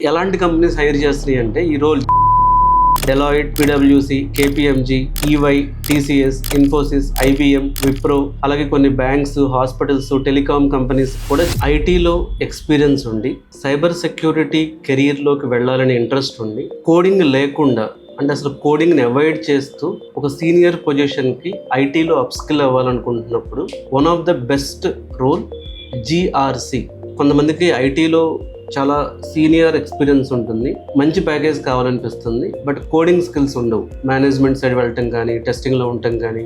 ఎలాంటి companies hire చేస్తున్నాయి అంటే ఈ రోల్ డెలాయిట్, పిడబ్ల్యూసి, KPMG, EY, TCS, Infosys, IBM, Wipro, అలాగే కొన్ని బ్యాంక్స్, హాస్పిటల్స్, టెలికాం కంపెనీస్ కూడా ఐటీలో ఎక్స్పీరియన్స్ ఉండి సైబర్ సెక్యూరిటీ కెరీర్లోకి వెళ్ళాలని ఇంట్రెస్ట్ ఉండి కోడింగ్ లేకుండా అంటే అసలు కోడింగ్ని అవాయిడ్ చేస్తూ ఒక సీనియర్ పొజిషన్కి ఐటీలో అప్స్కిల్ అవ్వాలనుకుంటున్నప్పుడు one of the best role GRC. కొంతమందికి ఐటీలో చాలా సీనియర్ ఎక్స్పీరియన్స్ ఉంటుంది, మంచి ప్యాకేజ్ కావాలనిపిస్తుంది, బట్ కోడింగ్ స్కిల్స్ ఉండవు. మేనేజ్మెంట్ సైడ్ వెళ్ళటం కానీ, టెస్టింగ్లో ఉండటం కానీ,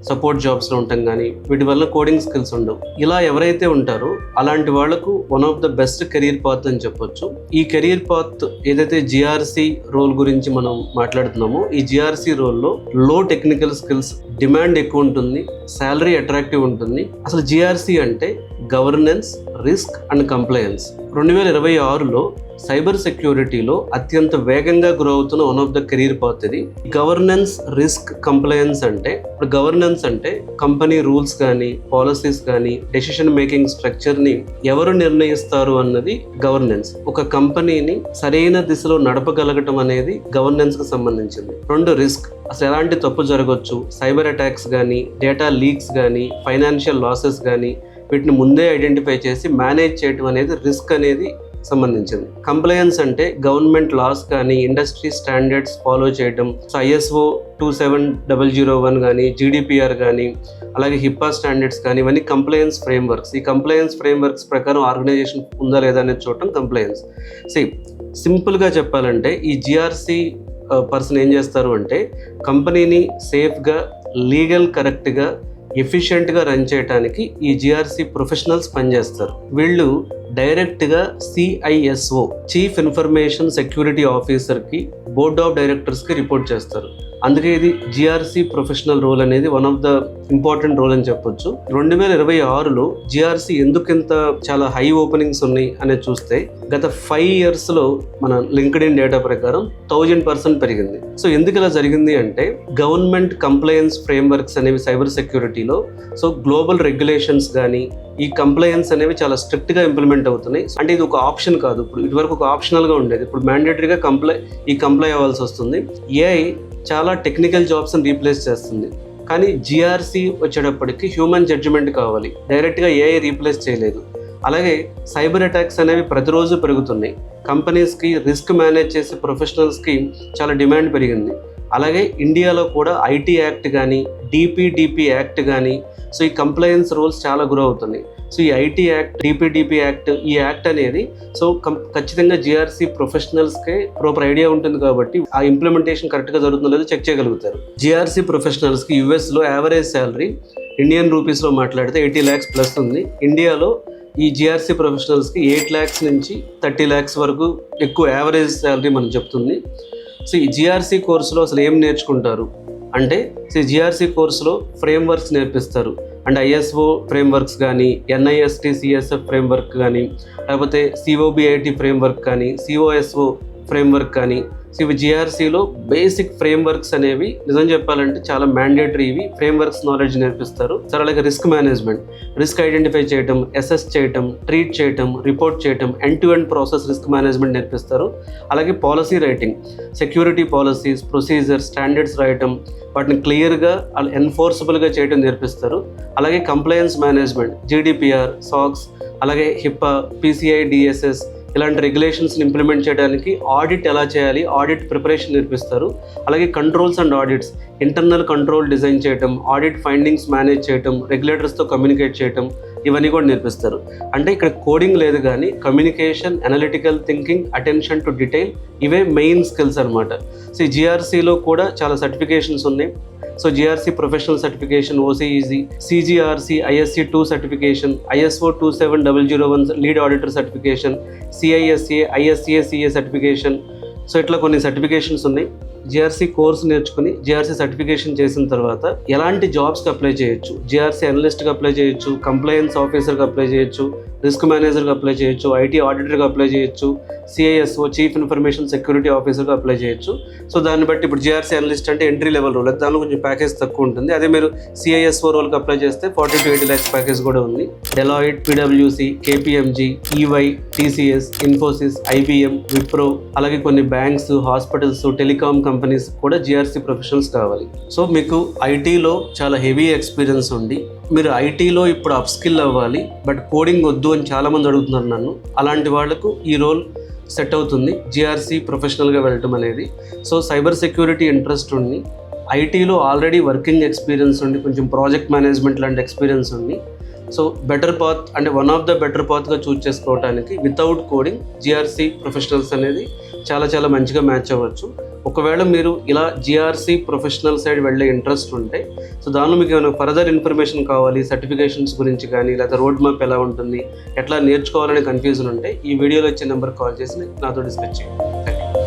సపోర్ట్ జాబ్స్లో ఉండటం కానీ, వీటి వల్ల కోడింగ్ స్కిల్స్ ఉండవు. ఇలా ఎవరైతే ఉంటారో అలాంటి వాళ్లకు one of the best career path అని చెప్పొచ్చు. ఈ కెరీర్ పాత్ ఏదైతే జిఆర్సి రోల్ గురించి మనం మాట్లాడుతున్నామో, ఈ జిఆర్సి రోల్లో లో టెక్నికల్ స్కిల్స్, డిమాండ్ ఎక్కువ ఉంటుంది, శాలరీ అట్రాక్టివ్ ఉంటుంది. అసలు జిఆర్సి అంటే గవర్నెన్స్, రిస్క్ అండ్ కంప్లయన్స్. 2026లో సైబర్ సెక్యూరిటీలో అత్యంత వేగంగా గ్రో అవుతున్న one of the career path ఇది. గవర్నెన్స్, రిస్క్, కంప్లయన్స్ అంటే ఇప్పుడు గవర్నెన్స్ అంటే కంపెనీ రూల్స్ కానీ, పాలసీస్ కానీ, డెసిషన్ మేకింగ్ స్ట్రక్చర్ని ఎవరు నిర్ణయిస్తారు అన్నది గవర్నెన్స్. ఒక కంపెనీని సరైన దిశలో నడపగలగటం అనేది గవర్నెన్స్కి సంబంధించింది. 2 రిస్క్, అసలు ఎలాంటి తప్పు జరగవచ్చు, సైబర్ అటాక్స్ కానీ, డేటా లీక్స్ కానీ, ఫైనాన్షియల్ లాసెస్ కానీ, వీటిని ముందే ఐడెంటిఫై చేసి మేనేజ్ చేయడం అనేది రిస్క్ అనేది సంబంధించింది. కంప్లయన్స్ అంటే గవర్నమెంట్ లాస్ కానీ, ఇండస్ట్రీ స్టాండర్డ్స్ ఫాలో చేయడం. సో ఐఎస్ఓ 27001 కానీ, జీడిపిఆర్ కానీ, అలాగే హిప్పా స్టాండర్డ్స్ కానీ, ఇవన్నీ కంప్లయన్స్ ఫ్రేమ్వర్క్స్. ఈ కంప్లయన్స్ ఫ్రేమ్వర్క్స్ ప్రకారం ఆర్గనైజేషన్ ఉందా లేదా అనేది చూడటం కంప్లయన్స్. సింపుల్గా చెప్పాలంటే ఈ జిఆర్సి పర్సన్ ఏం చేస్తారు అంటే కంపెనీని సేఫ్గా, లీగల్ కరెక్ట్గా, ఎఫిషియెంట్గా రన్ చేయడానికి ఈ జిఆర్సి ప్రొఫెషనల్స్ పనిచేస్తారు. వీళ్ళు డైరెక్ట్గా సిఐఎస్ఓ, చీఫ్ ఇన్ఫర్మేషన్ సెక్యూరిటీ ఆఫీసర్కి, బోర్డ్ ఆఫ్ డైరెక్టర్స్కి రిపోర్ట్ చేస్తారు. అందుకే ఇది జిఆర్సి ప్రొఫెషనల్ రోల్ అనేది one of the important role అని చెప్పొచ్చు. 2026లో జిఆర్సి ఎందుకింత చాలా హై ఓపెనింగ్స్ ఉన్నాయి అనేది చూస్తే గత 5 yearsలో మన లింక్డ్ఇన్ డేటా ప్రకారం 1000% పెరిగింది. సో ఎందుకు ఇలా జరిగింది అంటే గవర్నమెంట్ కంప్లయన్స్ ఫ్రేమ్వర్క్స్ అనేవి సైబర్ సెక్యూరిటీలో, సో గ్లోబల్ రెగ్యులేషన్స్ కానీ, ఈ కంప్లయన్స్ అనేవి చాలా స్ట్రిక్ట్గా ఇంప్లిమెంట్ అవుతున్నాయి. అంటే ఇది ఒక ఆప్షన్ కాదు. ఇప్పుడు ఇదివరకు ఒక ఆప్షనల్గా ఉండేది, ఇప్పుడు మ్యాండేటరీగా కంప్లై అవ్వాల్సి వస్తుంది. ఏఐ చాలా టెక్నికల్ జాబ్స్ని రీప్లేస్ చేస్తుంది, కానీ జిఆర్సి వచ్చేటప్పటికి హ్యూమన్ జడ్జిమెంట్ కావాలి, డైరెక్ట్గా ఏఐ రీప్లేస్ చేయలేదు. అలాగే సైబర్ అటాక్స్ అనేవి ప్రతిరోజు పెరుగుతున్నాయి. కంపెనీస్కి రిస్క్ మేనేజ్ చేసే ప్రొఫెషనల్స్కి చాలా డిమాండ్ పెరిగింది. అలాగే ఇండియాలో కూడా ఐటీ యాక్ట్ కానీ, డిపిడిపి యాక్ట్ కానీ, సో ఈ కంప్లయన్స్ రూల్స్ చాలా గ్రో అవుతున్నాయి. సో ఈ ఐటీ యాక్ట్, డిపిడిపి యాక్ట్, ఈ యాక్ట్ అనేది సో ఖచ్చితంగా జిఆర్సి ప్రొఫెషనల్స్కే ప్రాపర్ ఐడియా ఉంటుంది కాబట్టి ఆ ఇంప్లిమెంటేషన్ కరెక్ట్గా జరుగుతుందో లేదో చెక్ చేయగలుగుతారు. జిఆర్సి ప్రొఫెషనల్స్కి యుఎస్లో యావరేజ్ శాలరీ ఇండియన్ రూపీస్లో మాట్లాడితే 80 lakhs ప్లస్ ఉంది. ఇండియాలో ఈ జిఆర్సి ప్రొఫెషనల్స్కి 8 lakhs నుంచి 30 lakhs వరకు ఎక్కువ యావరేజ్ శాలరీ మనకు చెప్తుంది. సో ఈ జిఆర్సి కోర్సులో అసలు ఏం నేర్చుకుంటారు అంటే జిఆర్సి కోర్సులో ఫ్రేమ్వర్క్స్ నేర్పిస్తారు. అంటే ఐఎస్ఓ ఫ్రేమ్వర్క్స్ కానీ, ఎన్ఐఎస్టి సిఎస్ఎఫ్ ఫ్రేమ్వర్క్ కానీ, లేకపోతే సిఓబిఐటి ఫ్రేమ్వర్క్ కానీ, సిఓఎస్ఓ ఫ్రేమ్వర్క్ కానీ, సో ఇవి జిఆర్సీలో బేసిక్ ఫ్రేమ్వర్క్స్ అనేవి నిజం చెప్పాలంటే చాలా మ్యాండేటరీ. ఇవి ఫ్రేమ్వర్క్స్ నాలెడ్జ్ నేర్పిస్తారు. సార్ అలాగే రిస్క్ మేనేజ్మెంట్, రిస్క్ ఐడెంటిఫై చేయటం, అసెస్ చేయటం, ట్రీట్ చేయటం, రిపోర్ట్ చేయటం, end to end process risk management నేర్పిస్తారు. అలాగే policy writing, security policies, procedure, standards రాయటం, వాటిని క్లియర్గా ఎన్ఫోర్సబుల్గా చేయడం నేర్పిస్తారు. అలాగే కంప్లయన్స్ మేనేజ్మెంట్, జీడిపిఆర్, సాక్స్, అలాగే హిప్పా, పిసిఐ, డిఎస్ఎస్ ఇలాంటి రెగ్యులేషన్స్ని ఇంప్లిమెంట్ చేయడానికి ఆడిట్ ఎలా చేయాలి, ఆడిట్ ప్రిపరేషన్ నేర్పిస్తారు. అలాగే controls and audits, internal control design చేయటం, ఆడిట్ ఫైండింగ్స్ మేనేజ్ చేయటం, రెగ్యులేటర్స్తో కమ్యూనికేట్ చేయటం, ఇవన్నీ కూడా నేర్పిస్తారు. అంటే ఇక్కడ కోడింగ్ లేదు కానీ communication, analytical thinking, attention to detail, ఇవే మెయిన్ స్కిల్స్ అనమాట. సో ఈ జిఆర్సీలో కూడా చాలా సర్టిఫికేషన్స్ ఉన్నాయి. So GRC professional certification, OCEG, CGRC ISC 2 certification, ISO 27001 lead auditor certification, CISA, ISACA CA certification, so ఇట్లా కొన్ని సర్టిఫికేషన్స్ ఉన్నాయి. జిఆర్సీ కోర్స్ నేర్చుకుని జిఆర్సీ సర్టిఫికేషన్ చేసిన తర్వాత ఎలాంటి జాబ్స్కి అప్లై చేయొచ్చు, జిఆర్సీ అనలిస్ట్గా అప్లై చేయొచ్చు, కంప్లైన్స్ ఆఫీసర్గా అప్లై చేయొచ్చు, రిస్క్ మేనేజర్గా అప్లై చేయొచ్చు, ఐటీ ఆడిటర్గా అప్లై చేయొచ్చు, సిఐఎస్ఓ చీఫ్ ఇన్ఫర్మేషన్ సెక్యూరిటీ ఆఫీసర్గా అప్లై చేయొచ్చు. సో దాన్ని బట్టి ఇప్పుడు జిఆర్సీ అనలిస్ట్ అంటే ఎంట్రీ లెవెల్ రోల్, దానిలో కొంచెం ప్యాకేజ్ తక్కువ ఉంటుంది. అదే మీరు సిఐఎస్ఓ రోల్కి అప్లై చేస్తే 40 to 80 lakhs ప్యాకేజ్ కూడా ఉంది. డెలాయిట్, పిడబ్ల్యూసి, KPMG, EY, TCS, Infosys, IBM, Wipro, అలాగే కొన్ని బ్యాంక్స్, హాస్పిటల్స్, టెలికాం కంపెనీస్ కూడా జిఆర్సీ ప్రొఫెషనల్స్ కావాలి. సో మీకు ఐటీలో చాలా హెవీ ఎక్స్పీరియన్స్ ఉండి మీరు ఐటీలో ఇప్పుడు అప్ స్కిల్ అవ్వాలి, బట్ కోడింగ్ వద్దు అని చాలామంది అడుగుతున్నారు నన్ను. అలాంటి వాళ్లకు ఈ రోల్ సెట్ అవుతుంది, జిఆర్సీ ప్రొఫెషనల్గా వెళ్ళటం అనేది. సో సైబర్ సెక్యూరిటీ ఇంట్రెస్ట్ ఉండి, ఐటీలో ఆల్రెడీ వర్కింగ్ ఎక్స్పీరియన్స్ ఉండి, కొంచెం ప్రాజెక్ట్ మేనేజ్మెంట్ లాంటి ఎక్స్పీరియన్స్ ఉండి, సో బెటర్ పాత్ అంటే వన్ ఆఫ్ ద బెటర్ పాత్గా చూస్ చేసుకోవడానికి వితౌట్ కోడింగ్ జిఆర్సీ ప్రొఫెషనల్స్ అనేది చాలా చాలా మంచిగా మ్యాచ్ అవ్వచ్చు. ఒకవేళ మీరు ఇలా జిఆర్సీ ప్రొఫెషనల్ సైడ్ వెళ్ళే ఇంట్రెస్ట్ ఉంటే, సో దానిలో మీకు ఏమైనా ఫర్దర్ ఇన్ఫర్మేషన్ కావాలి, సర్టిఫికేషన్స్ గురించి కానీ, లేదా రోడ్ మ్యాప్ ఎలా ఉంటుంది, ఎట్లా నేర్చుకోవాలనే కన్ఫ్యూజన్ ఉంటే ఈ వీడియోలో ఇచ్చే నెంబర్ కాల్ చేసి నాతో డిస్కస్ చేయండి. Thank you.